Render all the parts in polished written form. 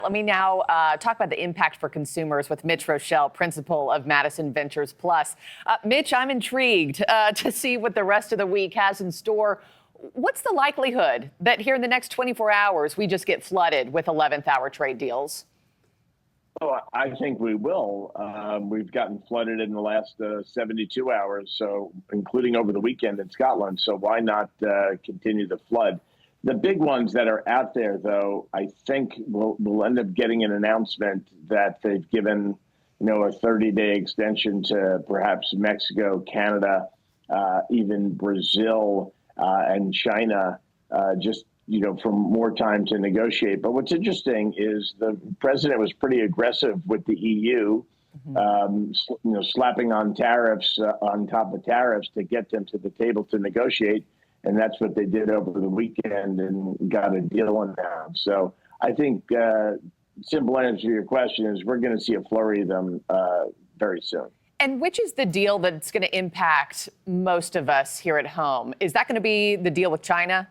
Let me now talk about the impact for consumers with Mitch Roschelle, principal of Madison Ventures Plus. Mitch, I'm intrigued to see what the rest of the week has in store. What's the likelihood that here in the next 24 hours we just get flooded with 11th hour trade deals? Oh, I think we will. We've gotten flooded in the last 72 hours, so including over the weekend in Scotland. So why not continue the flood? The big ones that are out there, though, I think we'll end up getting an announcement that they've given, a 30-day extension to perhaps Mexico, Canada, even Brazil and China, just for more time to negotiate. But what's interesting is the president was pretty aggressive with the EU, slapping on tariffs on top of tariffs to get them to the table to negotiate. And that's what they did over the weekend and got a deal announced. So I think simple answer to your question is we're going to see a flurry of them very soon. And which is the deal that's going to impact most of us here at home? Is that going to be the deal with China?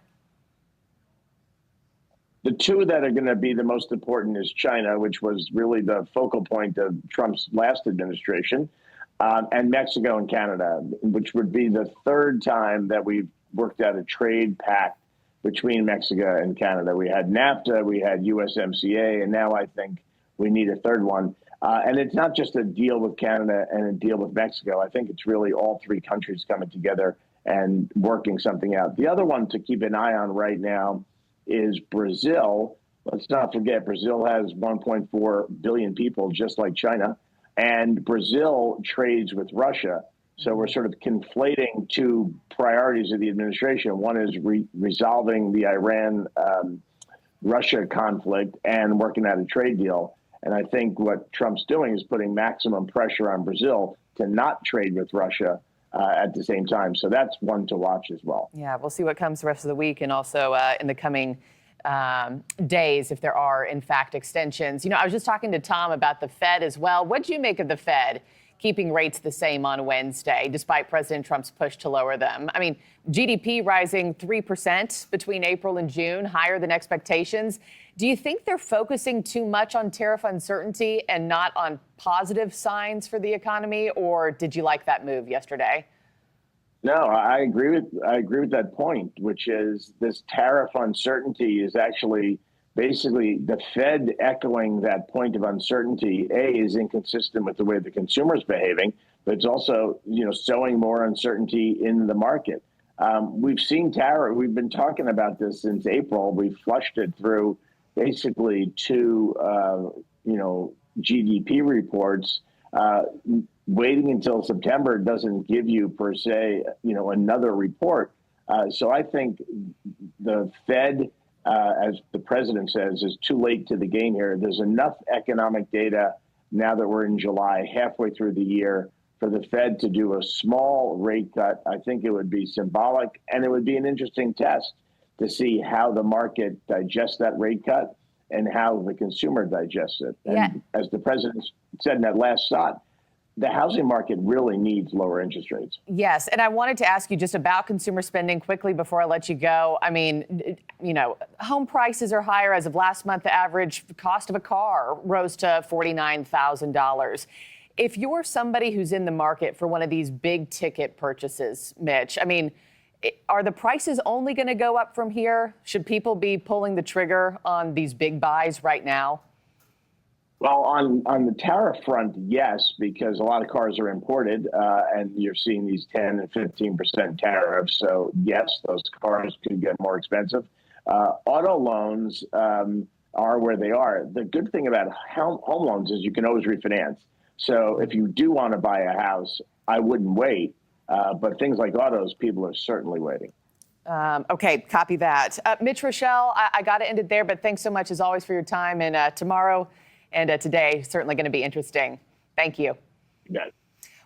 The two that are going to be the most important is China, which was really the focal point of Trump's last administration, and Mexico and Canada, which would be the third time that we've worked out a trade pact between Mexico and Canada. We had NAFTA, we had USMCA, and now I think we need a third one. And it's not just a deal with Canada and a deal with Mexico. I think it's really all three countries coming together and working something out. The other one to keep an eye on right now is Brazil. Let's not forget, Brazil has 1.4 billion people, just like China, and Brazil trades with Russia. So we're sort of conflating two priorities of the administration. One is resolving the Iran-Russia conflict and working out a trade deal. And I think what Trump's doing is putting maximum pressure on Brazil to not trade with Russia at the same time. So that's one to watch as well. Yeah, we'll see what comes the rest of the week and also in the coming days, if there are, in fact, extensions. I was just talking to Tom about the Fed as well. What'd you make of the Fed keeping rates the same on Wednesday, despite President Trump's push to lower them? I mean, GDP rising 3% between April and June, higher than expectations. Do you think they're focusing too much on tariff uncertainty and not on positive signs for the economy? Or did you like that move yesterday? No, I agree with that point, which is this tariff uncertainty is actually basically the Fed echoing that point of uncertainty, is inconsistent with the way the consumer is behaving, but it's also, sowing more uncertainty in the market. We've seen tariff. We've been talking about this since April. We flushed it through basically two, GDP reports. Waiting until September doesn't give you, per se, another report. So I think the Fed, as the president says, is too late to the game here. There's enough economic data now that we're in July, halfway through the year, for the Fed to do a small rate cut. I think it would be symbolic, and it would be an interesting test to see how the market digests that rate cut and how the consumer digests it. And as the president said in that last shot, the housing market really needs lower interest rates. Yes. And I wanted to ask you just about consumer spending quickly before I let you go. I mean, home prices are higher. As of last month, the average cost of a car rose to $49,000. If you're somebody who's in the market for one of these big ticket purchases, Mitch, I mean, are the prices only going to go up from here? Should people be pulling the trigger on these big buys right now? Well, on the tariff front, yes, because a lot of cars are imported and you're seeing these 10 and 15% tariffs. So, yes, those cars could get more expensive. Auto loans are where they are. The good thing about home loans is you can always refinance. So if you do want to buy a house, I wouldn't wait. But things like autos, people are certainly waiting. Okay, copy that. Mitch Roschelle, I got to end it there, but thanks so much, as always, for your time. And tomorrow and today, certainly going to be interesting. Thank you. You got it.